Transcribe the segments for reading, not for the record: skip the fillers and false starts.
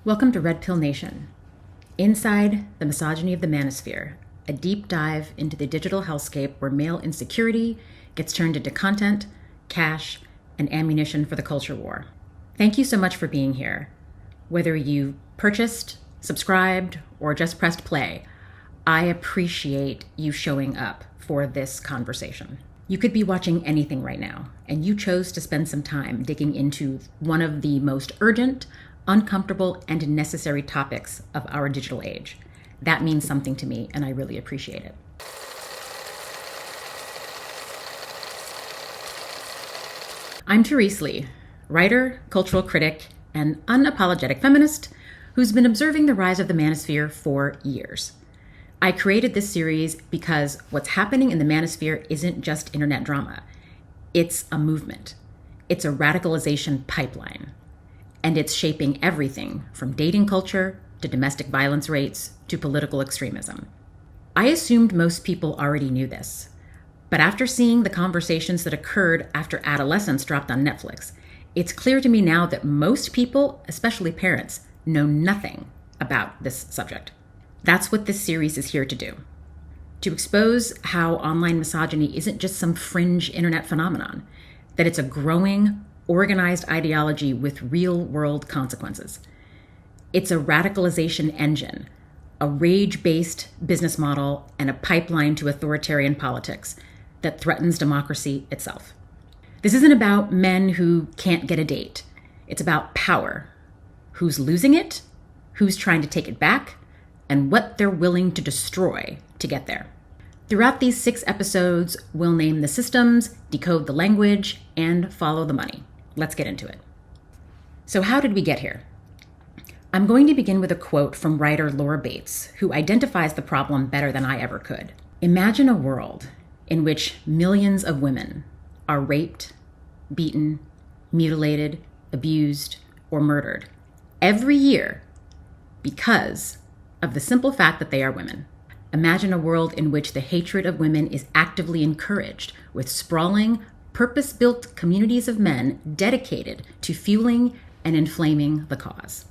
Welcome to Red Pill Nation. Inside the misogyny of the Manosphere, a deep dive into the digital hellscape where male insecurity gets turned into content, cash, and ammunition for the culture war. Thank you so much for being here. Whether you purchased, subscribed, or just pressed play, I appreciate you showing up for this conversation. You could be watching anything right now, and you chose to spend some time digging into one of the most urgent, uncomfortable, and necessary topics of our digital age. That means something to me, and I really appreciate it. I'm Therese Lee, writer, cultural critic, and unapologetic feminist who's been observing the rise of the manosphere for years. I created this series because what's happening in the manosphere isn't just internet drama. It's a movement. It's a radicalization pipeline. And it's shaping everything from dating culture to domestic violence rates to political extremism. I assumed most people already knew this. But after seeing the conversations that occurred after Adolescence dropped on Netflix, it's clear to me now that most people, especially parents, know nothing about this subject. That's what this series is here to do. To expose how online misogyny isn't just some fringe internet phenomenon, that it's a growing, organized ideology with real-world consequences. It's a radicalization engine, a rage-based business model, and a pipeline to authoritarian politics that threatens democracy itself. This isn't about men who can't get a date. It's about power. Who's losing it, who's trying to take it back, and what they're willing to destroy to get there. Throughout these 6 episodes, we'll name the systems, decode the language, and follow the money. Let's get into it. So how did we get here? I'm going to begin with a quote from writer Laura Bates, who identifies the problem better than I ever could. Imagine a world in which millions of women are raped, beaten, mutilated, abused, or murdered every year because of the simple fact that they are women. Imagine a world in which the hatred of women is actively encouraged with sprawling, purpose-built communities of men dedicated to fueling and inflaming the cause.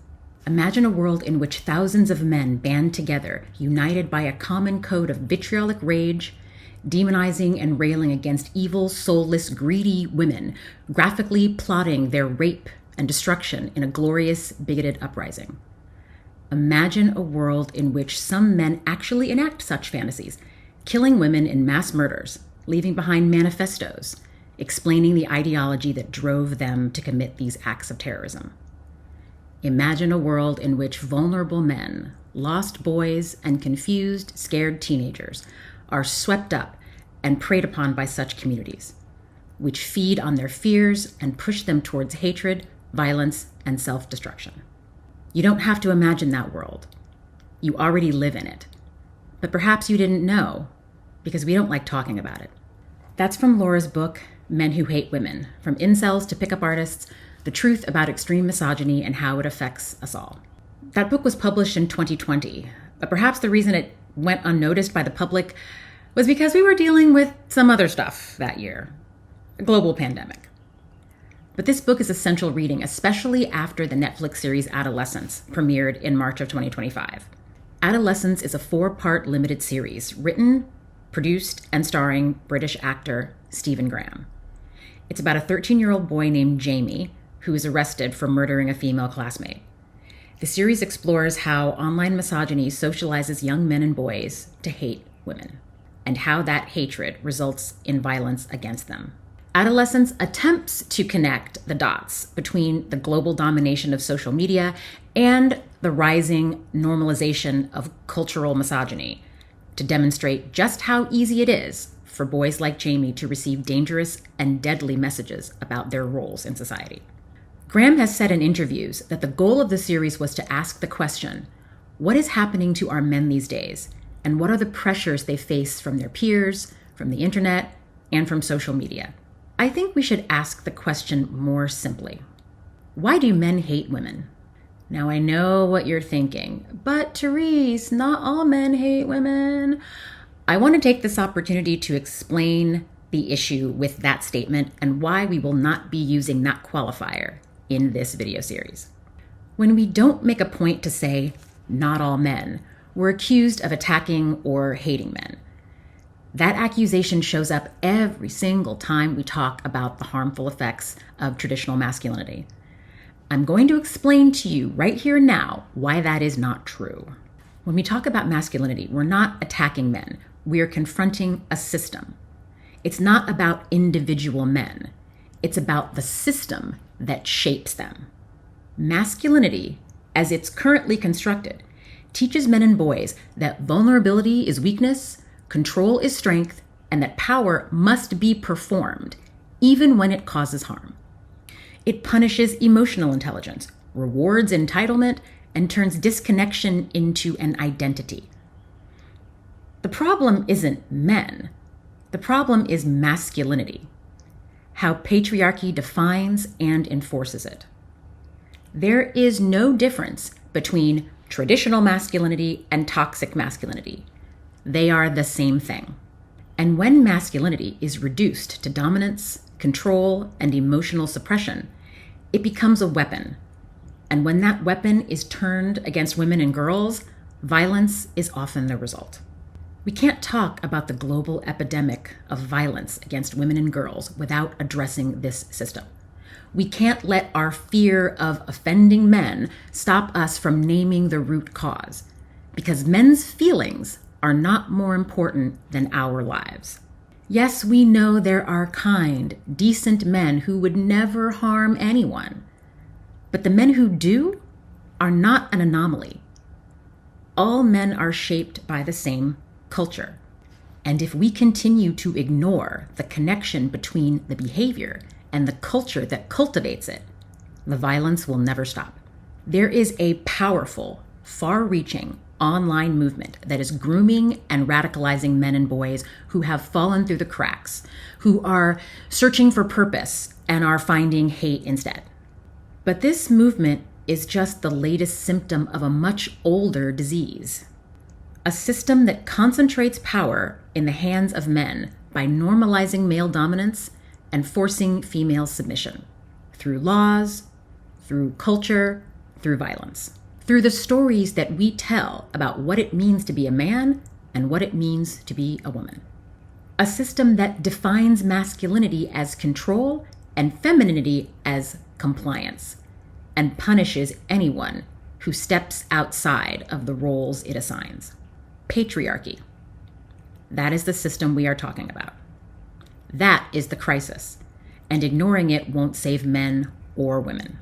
Imagine a world in which thousands of men band together, united by a common code of vitriolic rage, demonizing and railing against evil, soulless, greedy women, graphically plotting their rape and destruction in a glorious, bigoted uprising. Imagine a world in which some men actually enact such fantasies, killing women in mass murders, leaving behind manifestos, explaining the ideology that drove them to commit these acts of terrorism. Imagine a world in which vulnerable men, lost boys, and confused, scared teenagers are swept up and preyed upon by such communities, which feed on their fears and push them towards hatred, violence, and self-destruction. You don't have to imagine that world. You already live in it. But perhaps you didn't know, because we don't like talking about it. That's from Laura's book, Men Who Hate Women, From Incels to Pickup Artists, The Truth About Extreme Misogyny and How It Affects Us All. That book was published in 2020, but perhaps the reason it went unnoticed by the public was because we were dealing with some other stuff that year, a global pandemic. But this book is essential reading, especially after the Netflix series Adolescence premiered in March of 2025. Adolescence is a 4-part limited series written, produced, and starring British actor Stephen Graham. It's about a 13-year-old boy named Jamie who is arrested for murdering a female classmate. The series explores how online misogyny socializes young men and boys to hate women, and how that hatred results in violence against them. Adolescence attempts to connect the dots between the global domination of social media and the rising normalization of cultural misogyny to demonstrate just how easy it is for boys like Jamie to receive dangerous and deadly messages about their roles in society. Graham has said in interviews that the goal of the series was to ask the question, what is happening to our men these days, and what are the pressures they face from their peers, from the internet, and from social media? I think we should ask the question more simply. Why do men hate women? Now I know what you're thinking, but Therese, not all men hate women. I want to take this opportunity to explain the issue with that statement and why we will not be using that qualifier in this video series. When we don't make a point to say, not all men, we're accused of attacking or hating men. That accusation shows up every single time we talk about the harmful effects of traditional masculinity. I'm going to explain to you right here and now why that is not true. When we talk about masculinity, we're not attacking men. We're confronting a system. It's not about individual men. It's about the system that shapes them. Masculinity, as it's currently constructed, teaches men and boys that vulnerability is weakness, control is strength, and that power must be performed, even when it causes harm. It punishes emotional intelligence, rewards entitlement, and turns disconnection into an identity. The problem isn't men. The problem is masculinity, how patriarchy defines and enforces it. There is no difference between traditional masculinity and toxic masculinity. They are the same thing. And when masculinity is reduced to dominance, control, and emotional suppression, it becomes a weapon. And when that weapon is turned against women and girls, violence is often the result. We can't talk about the global epidemic of violence against women and girls without addressing this system. We can't let our fear of offending men stop us from naming the root cause, because men's feelings are not more important than our lives. Yes, we know there are kind, decent men who would never harm anyone, but the men who do are not an anomaly. All men are shaped by the same culture. And if we continue to ignore the connection between the behavior and the culture that cultivates it, the violence will never stop. There is a powerful, far-reaching online movement that is grooming and radicalizing men and boys who have fallen through the cracks, who are searching for purpose and are finding hate instead. But this movement is just the latest symptom of a much older disease. A system that concentrates power in the hands of men by normalizing male dominance and forcing female submission through laws, through culture, through violence, through the stories that we tell about what it means to be a man and what it means to be a woman. A system that defines masculinity as control and femininity as compliance, and punishes anyone who steps outside of the roles it assigns. Patriarchy. That is the system we are talking about. That is the crisis, and ignoring it won't save men or women.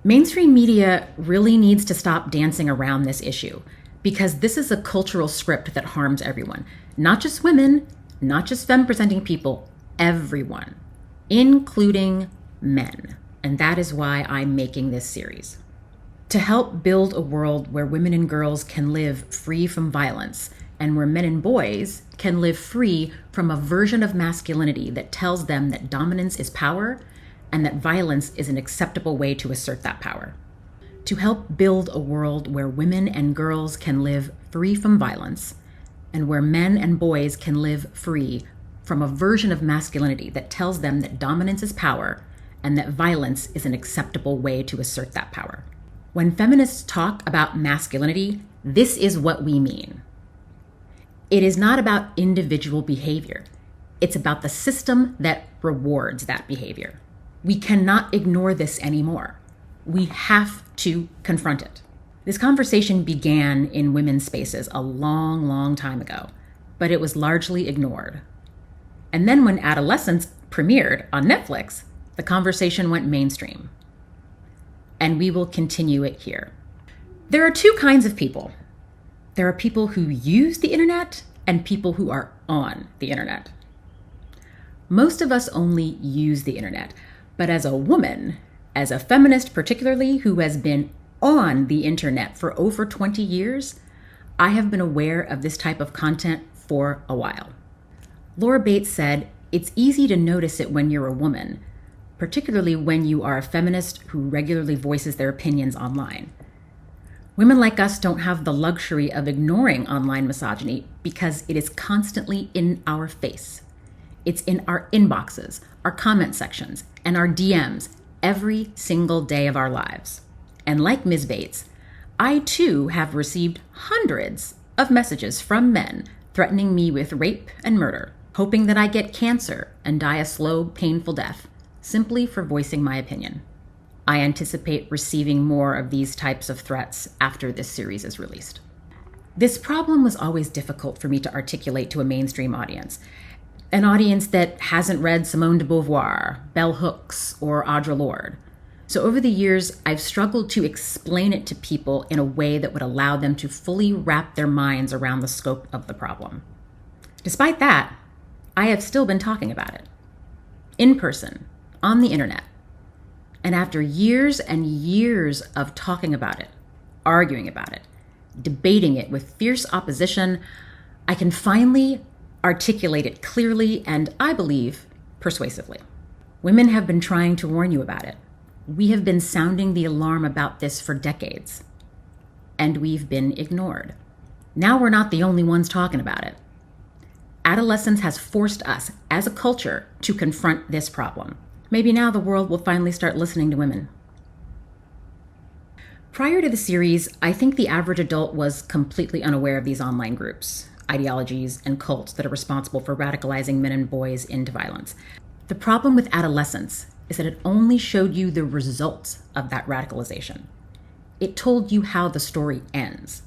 Mainstream media really needs to stop dancing around this issue, because this is a cultural script that harms everyone. Not just women, not just femme-presenting people, everyone, including men. And that is why I'm making this series. To help build a world where women and girls can live free from violence, and where men and boys can live free from a version of masculinity that tells them that dominance is power and that violence is an acceptable way to assert that power. To help build a world where women and girls can live free from violence, and where men and boys can live free from a version of masculinity that tells them that dominance is power and that violence is an acceptable way to assert that power. When feminists talk about masculinity, this is what we mean. It is not about individual behavior. It's about the system that rewards that behavior. We cannot ignore this anymore. We have to confront it. This conversation began in women's spaces a long, long time ago, but it was largely ignored. And then when Adolescence premiered on Netflix, the conversation went mainstream. And we will continue it here. There are two kinds of people. There are people who use the internet and people who are on the internet. Most of us only use the internet, but as a woman, as a feminist particularly, who has been on the internet for over 20 years, I have been aware of this type of content for a while. Laura Bates said, "It's easy to notice it when you're a woman, particularly when you are a feminist who regularly voices their opinions online. Women like us don't have the luxury of ignoring online misogyny because it is constantly in our face. It's in our inboxes, our comment sections, and our DMs every single day of our lives. And like Ms. Bates, I too have received hundreds of messages from men threatening me with rape and murder, hoping that I get cancer and die a slow, painful death, simply for voicing my opinion. I anticipate receiving more of these types of threats after this series is released. This problem was always difficult for me to articulate to a mainstream audience, an audience that hasn't read Simone de Beauvoir, Bell Hooks, or Audre Lorde. So over the years, I've struggled to explain it to people in a way that would allow them to fully wrap their minds around the scope of the problem. Despite that, I have still been talking about it. In person, on the internet. And after years and years of talking about it, arguing about it, debating it with fierce opposition, I can finally articulate it clearly and, I believe, persuasively. Women have been trying to warn you about it. We have been sounding the alarm about this for decades, and we've been ignored. Now we're not the only ones talking about it. Adolescence has forced us, as a culture, to confront this problem. Maybe now the world will finally start listening to women. Prior to the series, I think the average adult was completely unaware of these online groups, ideologies, and cults that are responsible for radicalizing men and boys into violence. The problem with adolescence is that it only showed you the results of that radicalization. It told you how the story ends.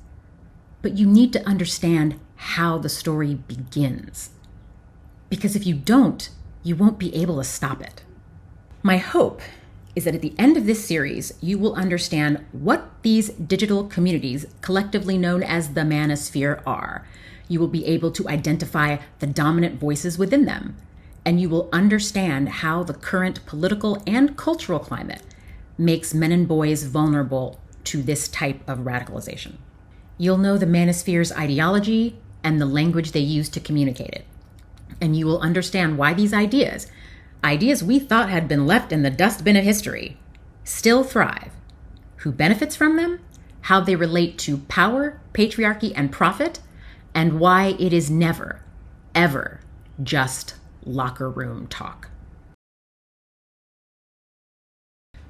But you need to understand how the story begins. Because if you don't, you won't be able to stop it. My hope is that at the end of this series, you will understand what these digital communities, collectively known as the Manosphere, are. You will be able to identify the dominant voices within them, and you will understand how the current political and cultural climate makes men and boys vulnerable to this type of radicalization. You'll know the Manosphere's ideology and the language they use to communicate it. And you will understand why these ideas we thought had been left in the dustbin of history, still thrive, who benefits from them, how they relate to power, patriarchy, and profit, and why it is never, ever just locker room talk.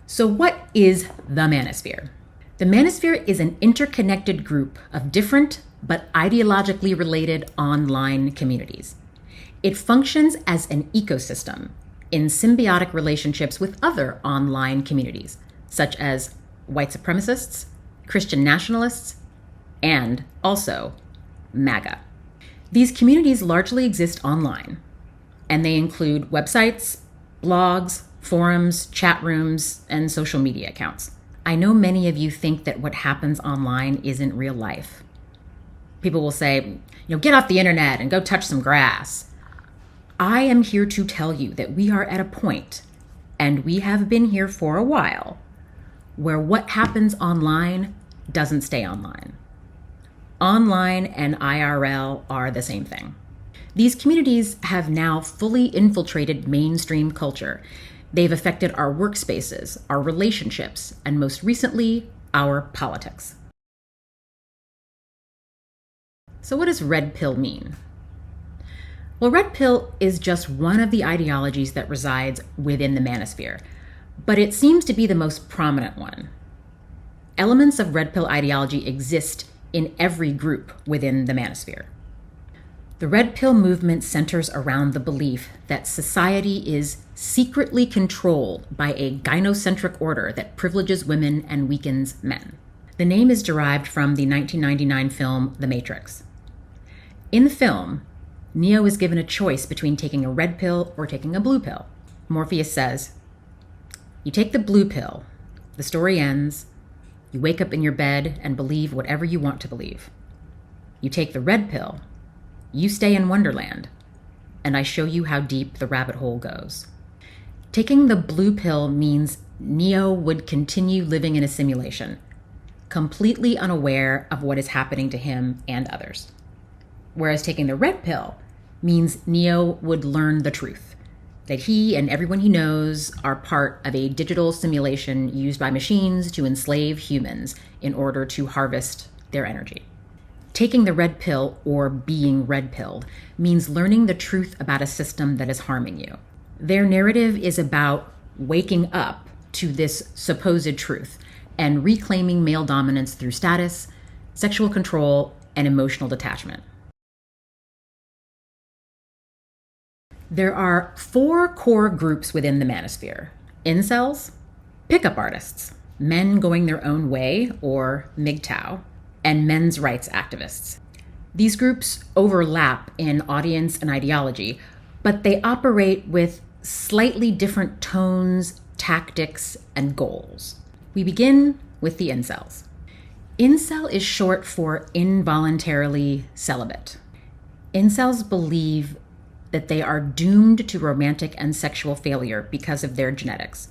So what is the Manosphere? The Manosphere is an interconnected group of different but ideologically related online communities. It functions as an ecosystem in symbiotic relationships with other online communities, such as white supremacists, Christian nationalists, and also MAGA. These communities largely exist online, and they include websites, blogs, forums, chat rooms, and social media accounts. I know many of you think that what happens online isn't real life. People will say, get off the internet and go touch some grass. I am here to tell you that we are at a point, and we have been here for a while, where what happens online doesn't stay online. Online and IRL are the same thing. These communities have now fully infiltrated mainstream culture. They've affected our workspaces, our relationships, and most recently, our politics. So what does red pill mean? Well, red pill is just one of the ideologies that resides within the Manosphere, but it seems to be the most prominent one. Elements of red pill ideology exist in every group within the Manosphere. The red pill movement centers around the belief that society is secretly controlled by a gynocentric order that privileges women and weakens men. The name is derived from the 1999 film The Matrix. In the film, Neo is given a choice between taking a red pill or taking a blue pill. Morpheus says, "You take the blue pill, the story ends, you wake up in your bed and believe whatever you want to believe. You take the red pill, you stay in Wonderland, and I show you how deep the rabbit hole goes." Taking the blue pill means Neo would continue living in a simulation, completely unaware of what is happening to him and others. Whereas taking the red pill means Neo would learn the truth, that he and everyone he knows are part of a digital simulation used by machines to enslave humans in order to harvest their energy. Taking the red pill, or being red-pilled, means learning the truth about a system that is harming you. Their narrative is about waking up to this supposed truth, and reclaiming male dominance through status, sexual control, and emotional detachment. There are 4 core groups within the manosphere: incels, pickup artists, men going their own way, or MGTOW, and men's rights activists. These groups overlap in audience and ideology, but they operate with slightly different tones, tactics, and goals. We begin with the incels. Incel is short for involuntarily celibate. Incels believe that they are doomed to romantic and sexual failure because of their genetics.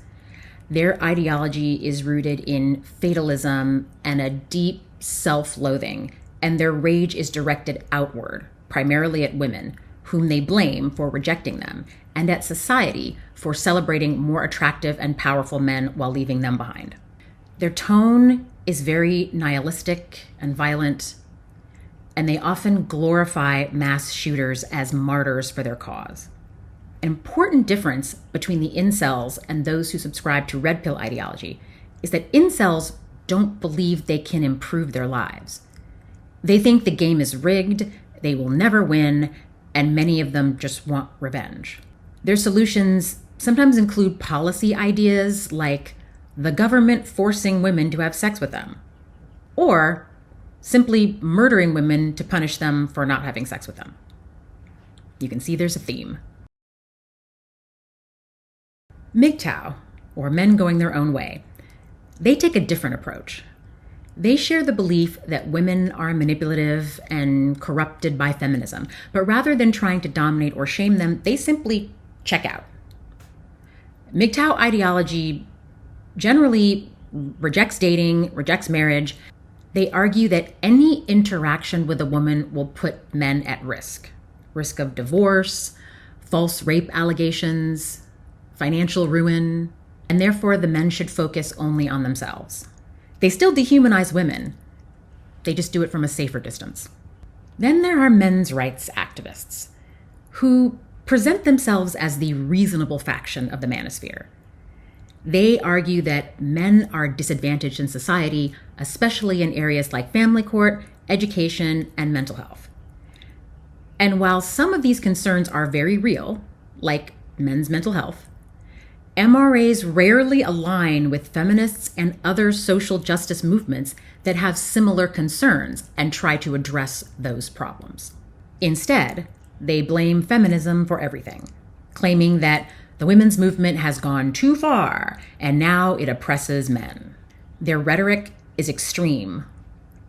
Their ideology is rooted in fatalism and a deep self-loathing, and their rage is directed outward, primarily at women, whom they blame for rejecting them, and at society for celebrating more attractive and powerful men while leaving them behind. Their tone is very nihilistic and violent, and they often glorify mass shooters as martyrs for their cause. An important difference between the incels and those who subscribe to red pill ideology is that incels don't believe they can improve their lives. They think the game is rigged, they will never win, and many of them just want revenge. Their solutions sometimes include policy ideas like the government forcing women to have sex with them, or simply murdering women to punish them for not having sex with them. You can see there's a theme. MGTOW, or men going their own way, they take a different approach. They share the belief that women are manipulative and corrupted by feminism, but rather than trying to dominate or shame them, they simply check out. MGTOW ideology generally rejects dating, rejects marriage. They argue that any interaction with a woman will put men at risk of divorce, false rape allegations, financial ruin, and therefore the men should focus only on themselves. They still dehumanize women. They just do it from a safer distance. Then there are men's rights activists who present themselves as the reasonable faction of the manosphere. They argue that men are disadvantaged in society, especially in areas like family court, education, and mental health. And while some of these concerns are very real, like men's mental health, MRAs rarely align with feminists and other social justice movements that have similar concerns and try to address those problems. Instead, they blame feminism for everything, claiming that the women's movement has gone too far and now it oppresses men. Their rhetoric is extreme,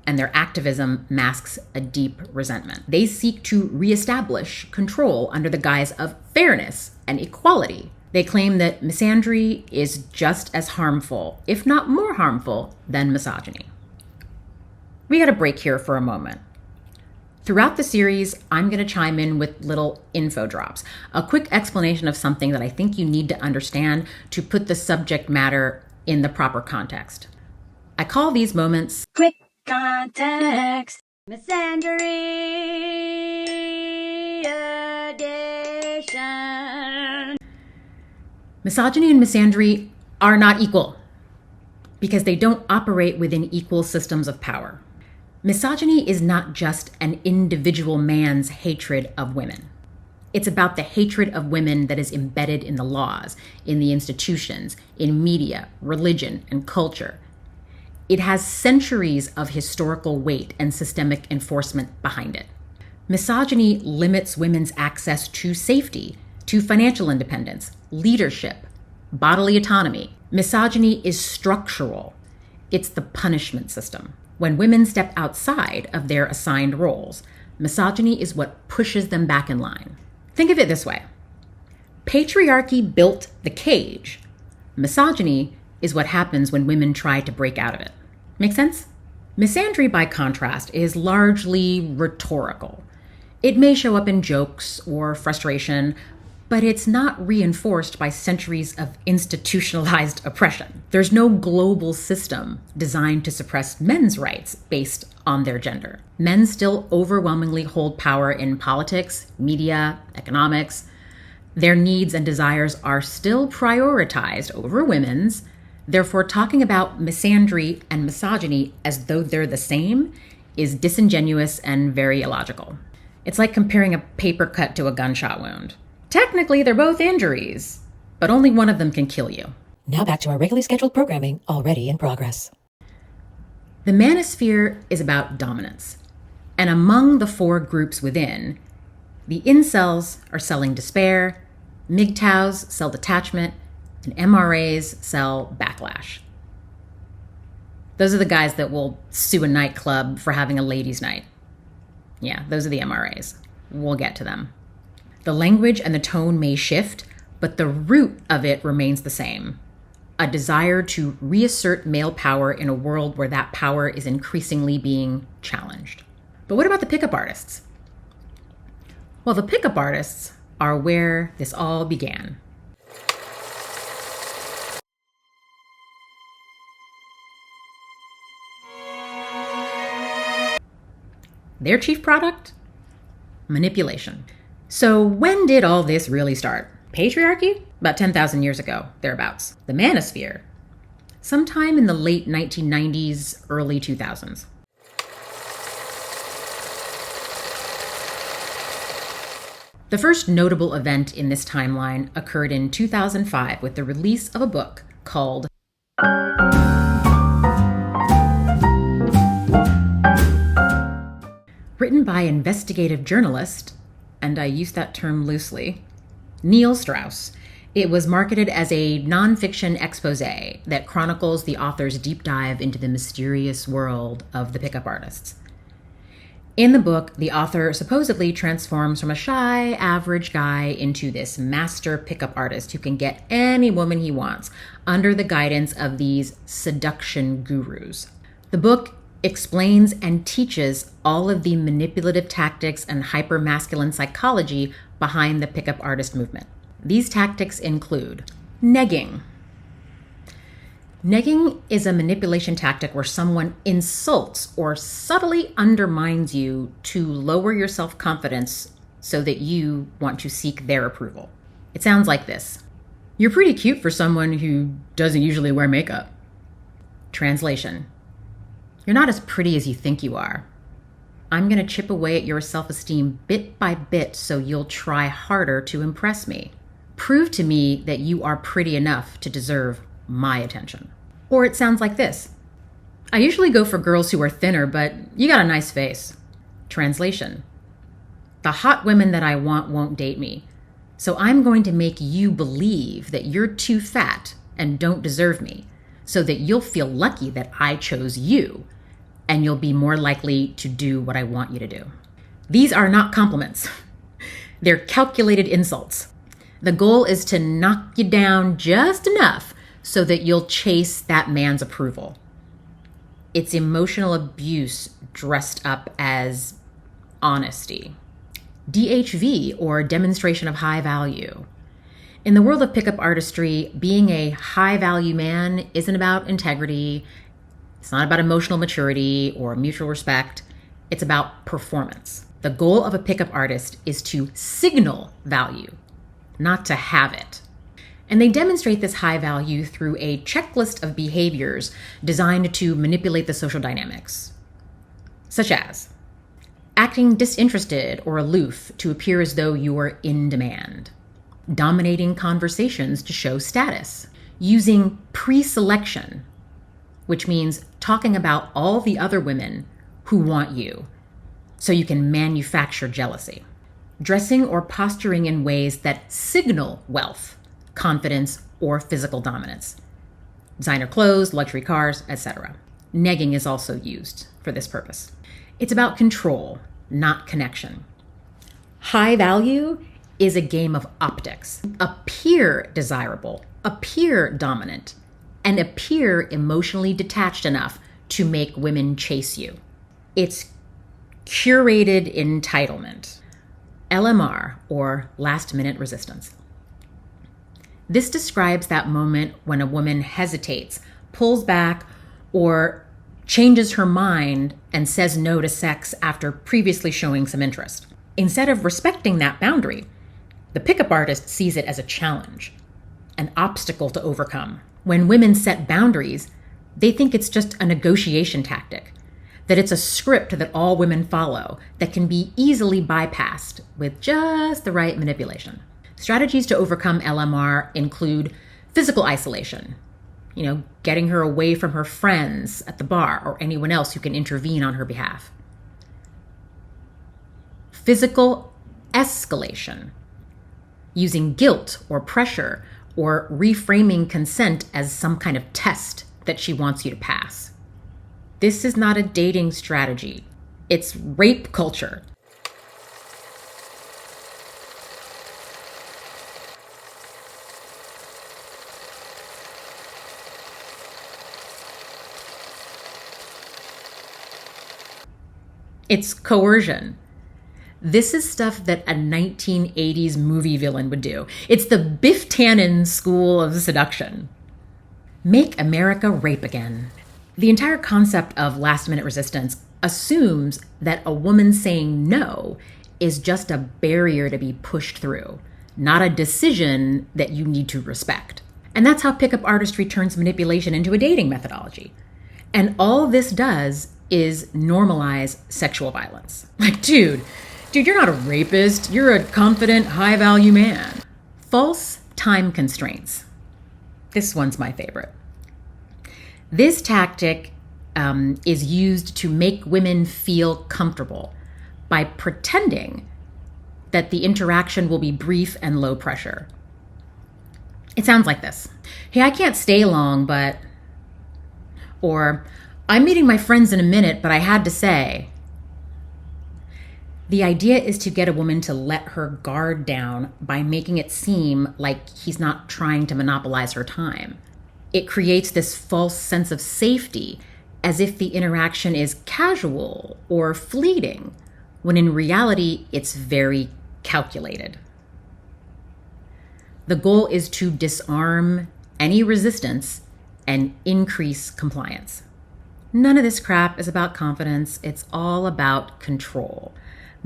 and their activism masks a deep resentment. They seek to reestablish control under the guise of fairness and equality. They claim that misandry is just as harmful, if not more harmful, than misogyny. We got a break here for a moment. Throughout the series, I'm going to chime in with little info drops, a quick explanation of something that I think you need to understand to put the subject matter in the proper context. I call these moments quick context. Misandry edition. Misogyny and misandry are not equal because they don't operate within equal systems of power. Misogyny is not just an individual man's hatred of women. It's about the hatred of women that is embedded in the laws, in the institutions, in media, religion, and culture. It has centuries of historical weight and systemic enforcement behind it. Misogyny limits women's access to safety, to financial independence, leadership, bodily autonomy. Misogyny is structural. It's the punishment system. When women step outside of their assigned roles, misogyny is what pushes them back in line. Think of it this way. Patriarchy built the cage. Misogyny is what happens when women try to break out of it. Make sense? Misandry, by contrast, is largely rhetorical. It may show up in jokes or frustration, but it's not reinforced by centuries of institutionalized oppression. There's no global system designed to suppress men's rights based on their gender. Men still overwhelmingly hold power in politics, media, economics. Their needs and desires are still prioritized over women's, Therefore, talking about misandry and misogyny as though they're the same is disingenuous and very illogical. It's like comparing a paper cut to a gunshot wound. Technically, they're both injuries, but only one of them can kill you. Now back to our regularly scheduled programming, already in progress. The Manosphere is about dominance. And among the 4 groups within, the incels are selling despair, MGTOWs sell detachment, and MRAs sell backlash. Those are the guys that will sue a nightclub for having a ladies' night. Yeah, those are the MRAs. We'll get to them. The language and the tone may shift, but the root of it remains the same. A desire to reassert male power in a world where that power is increasingly being challenged. But what about the pickup artists? Well, the pickup artists are where this all began. Their chief product? Manipulation. So when did all this really start? Patriarchy? About 10,000 years ago, thereabouts. The Manosphere? Sometime in the late 1990s, early 2000s. The first notable event in this timeline occurred in 2005 with the release of a book called written by investigative journalist, and I use that term loosely, Neil Strauss. It was marketed as a nonfiction expose that chronicles the author's deep dive into the mysterious world of the pickup artists. In the book, the author supposedly transforms from a shy, average guy into this master pickup artist who can get any woman he wants under the guidance of these seduction gurus. The book explains and teaches all of the manipulative tactics and hyper-masculine psychology behind the pickup artist movement. These tactics include negging. Negging is a manipulation tactic where someone insults or subtly undermines you to lower your self-confidence so that you want to seek their approval. It sounds like this. You're pretty cute for someone who doesn't usually wear makeup. Translation. You're not as pretty as you think you are. I'm going to chip away at your self-esteem bit by bit so you'll try harder to impress me. Prove to me that you are pretty enough to deserve my attention. Or it sounds like this. I usually go for girls who are thinner, but you got a nice face. Translation. The hot women that I want won't date me, so I'm going to make you believe that you're too fat and don't deserve me, so that you'll feel lucky that I chose you, and you'll be more likely to do what I want you to do. These are not compliments. They're calculated insults. The goal is to knock you down just enough so that you'll chase that man's approval. It's emotional abuse dressed up as honesty. DHV, or demonstration of high value. In the world of pickup artistry, being a high-value man isn't about integrity. It's not about emotional maturity or mutual respect. It's about performance. The goal of a pickup artist is to signal value, not to have it. And they demonstrate this high value through a checklist of behaviors designed to manipulate the social dynamics, such as acting disinterested or aloof to appear as though you are in demand, dominating conversations to show status, using pre-selection, which means talking about all the other women who want you so you can manufacture jealousy, dressing or posturing in ways that signal wealth, confidence, or physical dominance, designer clothes, luxury cars, etc. Negging is also used for this purpose. It's about control, not connection. High value is a game of optics. Appear desirable, appear dominant, and appear emotionally detached enough to make women chase you. It's curated entitlement, LMR, or last-minute resistance. This describes that moment when a woman hesitates, pulls back, or changes her mind and says no to sex after previously showing some interest. Instead of respecting that boundary, the pickup artist sees it as a challenge, an obstacle to overcome. When women set boundaries, they think it's just a negotiation tactic, that it's a script that all women follow that can be easily bypassed with just the right manipulation. Strategies to overcome LMR include physical isolation, getting her away from her friends at the bar or anyone else who can intervene on her behalf. Physical escalation, using guilt or pressure or reframing consent as some kind of test that she wants you to pass. This is not a dating strategy. It's rape culture. It's coercion. This is stuff that a 1980s movie villain would do. It's the Biff Tannen school of seduction. Make America rape again. The entire concept of last-minute resistance assumes that a woman saying no is just a barrier to be pushed through, not a decision that you need to respect. And that's how pickup artistry turns manipulation into a dating methodology. And all this does is normalize sexual violence. Like, dude, you're not a rapist. You're a confident, high-value man. False time constraints. This one's my favorite. This tactic is used to make women feel comfortable by pretending that the interaction will be brief and low pressure. It sounds like this. Hey, I can't stay long, but... Or, I'm meeting my friends in a minute, but I had to say... The idea is to get a woman to let her guard down by making it seem like he's not trying to monopolize her time. It creates this false sense of safety, as if the interaction is casual or fleeting, when in reality, it's very calculated. The goal is to disarm any resistance and increase compliance. None of this crap is about confidence. It's all about control.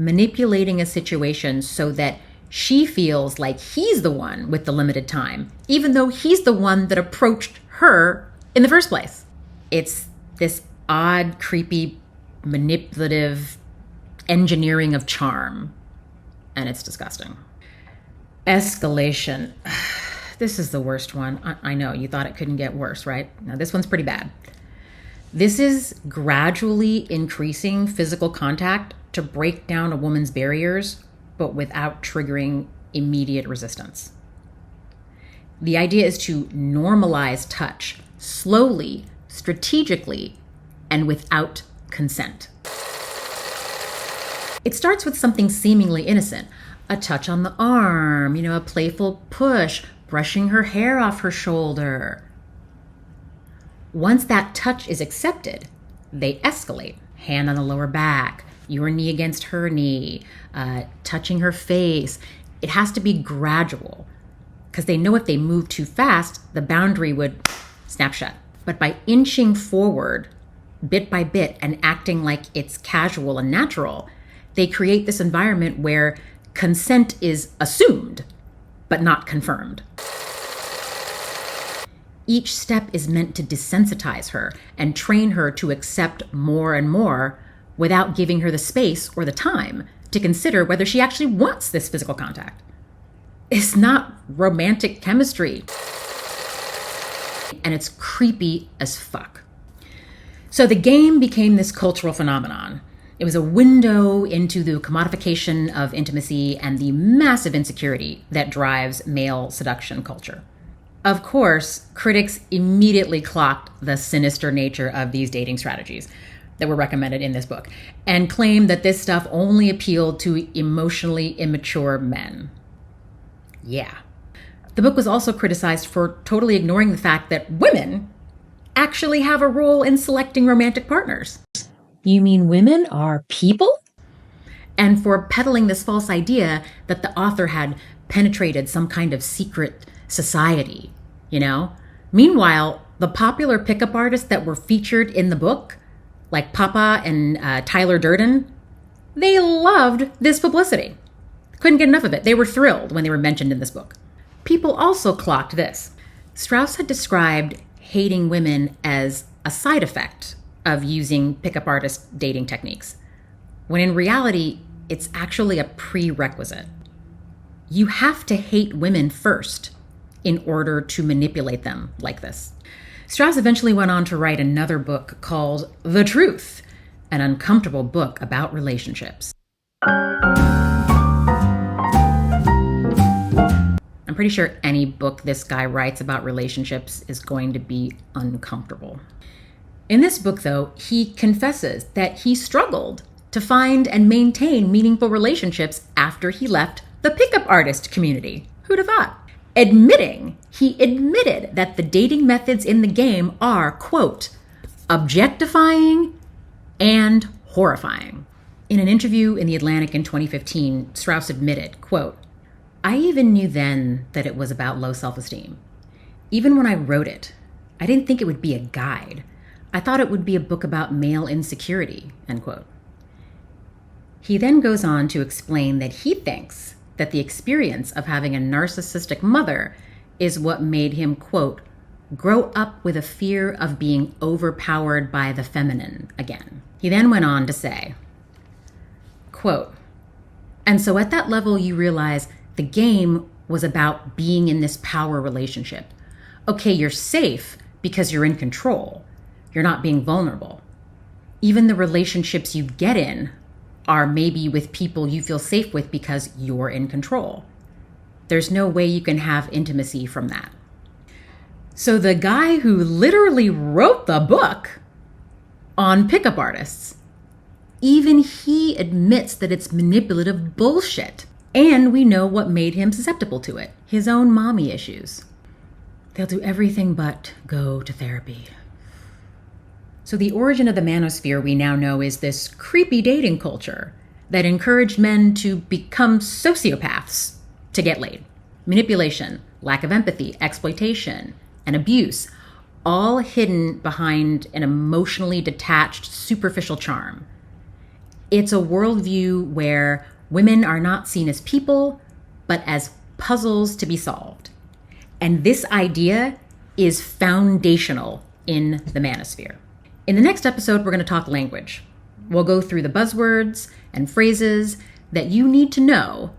Manipulating a situation so that she feels like he's the one with the limited time, even though he's the one that approached her in the first place. It's this odd, creepy, manipulative engineering of charm, and it's disgusting. Escalation. This is the worst one. I know, you thought it couldn't get worse, right? Now, this one's pretty bad. This is gradually increasing physical contact to break down a woman's barriers, but without triggering immediate resistance. The idea is to normalize touch slowly, strategically, and without consent. It starts with something seemingly innocent, a touch on the arm, a playful push, brushing her hair off her shoulder. Once that touch is accepted, they escalate. Hand on the lower back, your knee against her knee, touching her face. It has to be gradual because they know if they move too fast, the boundary would snap shut. But by inching forward bit by bit and acting like it's casual and natural, they create this environment where consent is assumed, but not confirmed. Each step is meant to desensitize her and train her to accept more and more without giving her the space or the time to consider whether she actually wants this physical contact. It's not romantic chemistry. And it's creepy as fuck. So the game became this cultural phenomenon. It was a window into the commodification of intimacy and the massive insecurity that drives male seduction culture. Of course, critics immediately clocked the sinister nature of these dating strategies that were recommended in this book and claimed that this stuff only appealed to emotionally immature men. Yeah. The book was also criticized for totally ignoring the fact that women actually have a role in selecting romantic partners. You mean women are people? And for peddling this false idea that the author had penetrated some kind of secret society, Meanwhile, the popular pickup artists that were featured in the book, like Papa and Tyler Durden, they loved this publicity. Couldn't get enough of it. They were thrilled when they were mentioned in this book. People also clocked this. Strauss had described hating women as a side effect of using pickup artist dating techniques, when in reality, it's actually a prerequisite. You have to hate women first in order to manipulate them like this. Strauss eventually went on to write another book called The Truth, an uncomfortable book about relationships. I'm pretty sure any book this guy writes about relationships is going to be uncomfortable. In this book, though, he confesses that he struggled to find and maintain meaningful relationships after he left the pickup artist community. Who'd have thought? He admitted that the dating methods in the game are, quote, objectifying and horrifying. In an interview in The Atlantic in 2015, Strauss admitted, quote, I even knew then that it was about low self-esteem. Even when I wrote it, I didn't think it would be a guide. I thought it would be a book about male insecurity, end quote. He then goes on to explain that he thinks that the experience of having a narcissistic mother is what made him, quote, grow up with a fear of being overpowered by the feminine again. He then went on to say, quote, and so at that level you realize the game was about being in this power relationship. Okay, you're safe because you're in control. You're not being vulnerable. Even the relationships you get in are maybe with people you feel safe with because you're in control. There's no way you can have intimacy from that. So the guy who literally wrote the book on pickup artists, even he admits that it's manipulative bullshit. And we know what made him susceptible to it, his own mommy issues. They'll do everything but go to therapy. So the origin of the manosphere we now know is this creepy dating culture that encouraged men to become sociopaths to get laid. Manipulation, lack of empathy, exploitation, and abuse, all hidden behind an emotionally detached, superficial charm. It's a worldview where women are not seen as people, but as puzzles to be solved. And this idea is foundational in the manosphere. In the next episode, we're going to talk language. We'll go through the buzzwords and phrases that you need to know.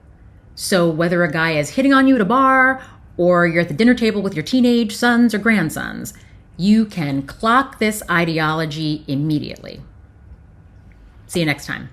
So whether a guy is hitting on you at a bar or you're at the dinner table with your teenage sons or grandsons, you can clock this ideology immediately. See you next time.